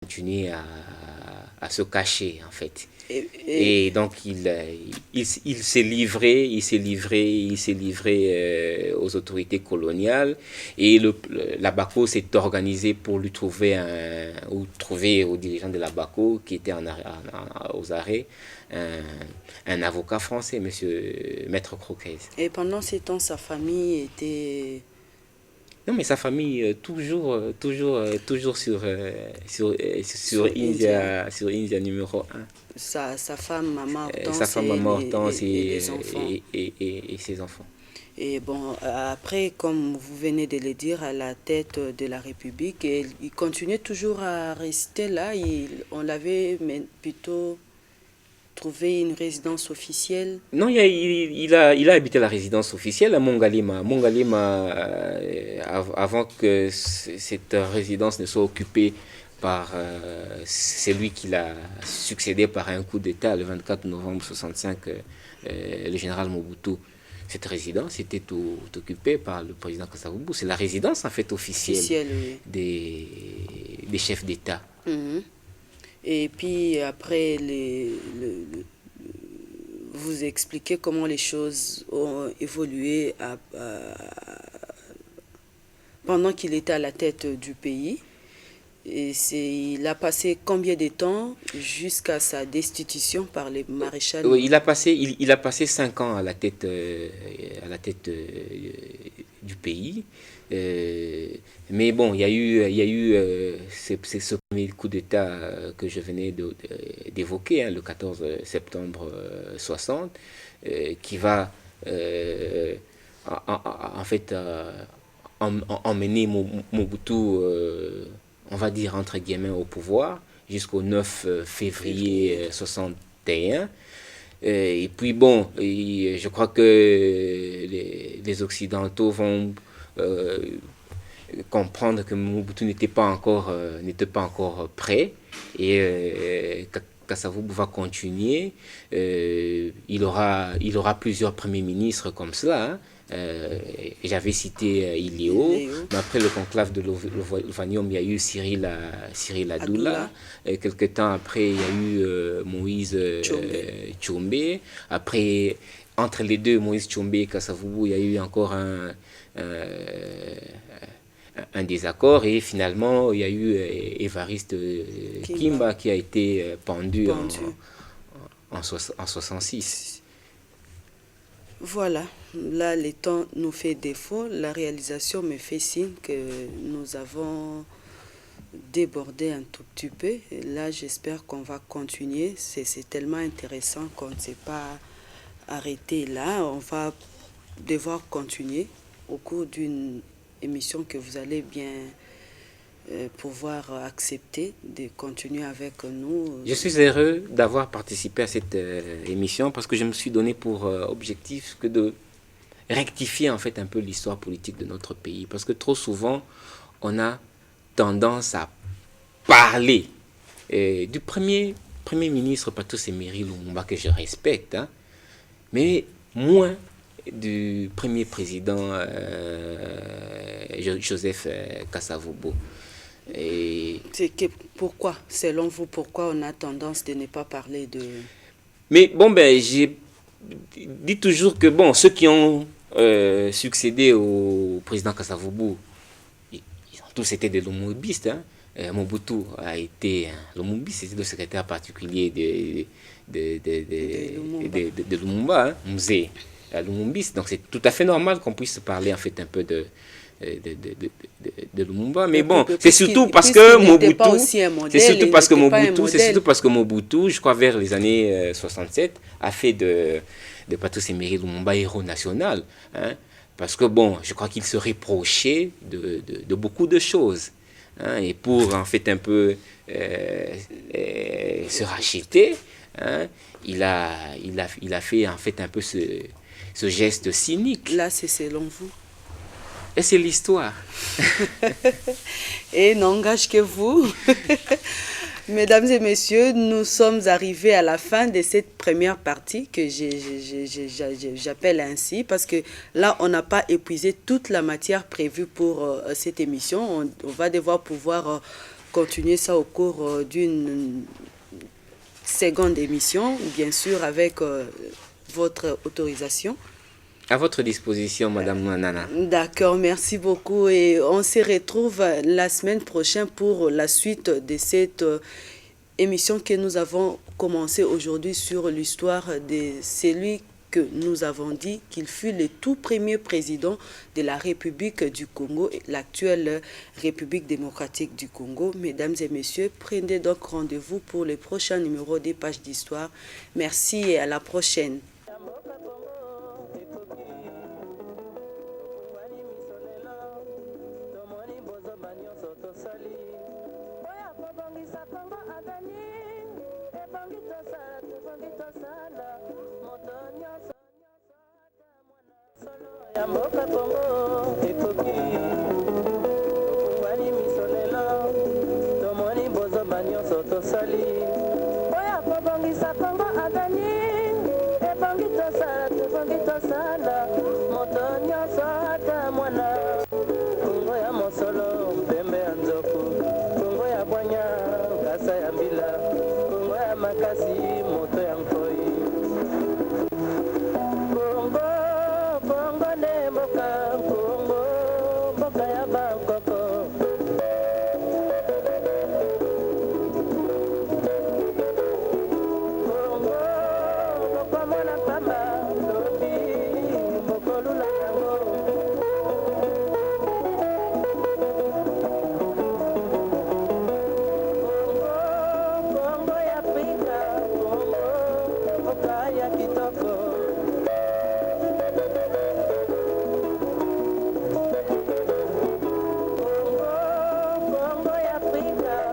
continuer à se cacher, en fait. Et Donc, il s'est livré aux autorités coloniales. Et l'Abaco s'est organisé pour lui trouver ou trouver aux dirigeants de l'Abaco, qui étaient aux arrêts, un avocat français, Maître Croquez. et pendant ces temps, sa famille était... Non, mais sa famille, toujours sur Sur India. India numéro un. Sa femme, maman Sa Hortense femme, maman Hortense et les enfants. et ses enfants. Et bon, après, comme vous venez de le dire, à la tête de la République, il continuait toujours à rester là. On l'avait plutôt trouvé une résidence officielle. Non, il a habité la résidence officielle à Mongalema. Mongalema, avant que cette résidence ne soit occupée par celui qui l'a succédé par un coup d'État le 24 novembre 65, le général Mobutu. Cette résidence était tout occupée par le président Kasavubu. C'est la résidence en fait officielle Oui. des chefs d'État. Mhm. Et puis après, vous expliquez comment les choses ont évolué pendant qu'il était à la tête du pays. Et il a passé combien de temps jusqu'à sa destitution par les maréchals? Oui, il a passé 5 ans à la tête, du pays. Mais bon, il y a eu ce premier coup d'État que je venais d'évoquer, hein, le 14 septembre 60, qui va en fait emmener Mobutu, on va dire entre guillemets, au pouvoir jusqu'au 9 février 61. Et puis bon, je crois que les Occidentaux vont comprendre que Mobutu n'était pas encore prêt, et Kasavubu va continuer. Il aura plusieurs premiers ministres comme cela, hein. J'avais cité Iléo, mais après le conclave de Lovanium, il y a eu Cyril Adoula. Quelque temps après, il y a eu Moïse Tchombe. Après, entre les deux, Moïse Tchombe et Kasavubu, il y a eu encore un désaccord, et finalement, il y a eu Évariste Kimba qui a été pendu. En 66. Voilà, là le temps nous fait défaut, la réalisation me fait signe que nous avons débordé un tout petit peu. Et là, j'espère qu'on va continuer. C'est tellement intéressant qu'on ne s'est pas arrêté là. On va devoir continuer au cours d'une émission que vous allez bien pouvoir accepter de continuer avec nous. Je suis heureux d'avoir participé à cette émission, parce que je me suis donné pour objectif que de rectifier en fait un peu l'histoire politique de notre pays, parce que trop souvent on a tendance à parler du premier ministre Patrice Emery Lumumba, que je respecte, hein, mais moins du premier président Joseph Kasavubu. Pourquoi, selon vous, pourquoi on a tendance de ne pas parler de... Mais bon, j'ai dit toujours que bon, ceux qui ont succédé au président Kasavubu, ils ont tous été des Lumumbistes, hein. Mobutu a été Lumumbiste, c'était le secrétaire particulier de Lumumba, hein, Mzee Lumumbiste. Donc c'est tout à fait normal qu'on puisse parler en fait un peu de Lumumba, mais bon, c'est surtout parce que Mobutu, je crois vers les années 67, a fait de Patrice Emery Lumumba héros national, hein, parce que bon, je crois qu'il se reprochait de beaucoup de choses, hein, et pour en fait un peu se racheter, hein, il a fait en fait un peu ce geste cynique. Là, c'est selon vous? Et c'est l'histoire. Et n'engage que vous. Mesdames et messieurs, nous sommes arrivés à la fin de cette première partie que j'appelle ainsi, parce que là, on n'a pas épuisé toute la matière prévue pour cette émission. On va devoir pouvoir continuer ça au cours d'une seconde émission, bien sûr avec votre autorisation. À votre disposition, Madame Nana. D'accord, merci beaucoup et on se retrouve la semaine prochaine pour la suite de cette émission que nous avons commencé aujourd'hui sur l'histoire de celui que nous avons dit qu'il fut le tout premier président de la République du Congo, l'actuelle République démocratique du Congo. Mesdames et messieurs, prenez donc rendez-vous pour le prochain numéro des pages d'histoire. Merci et à la prochaine. Ya mboka Kongo ekoki okungwani miso lelo tomoni bozomba nyonso tosali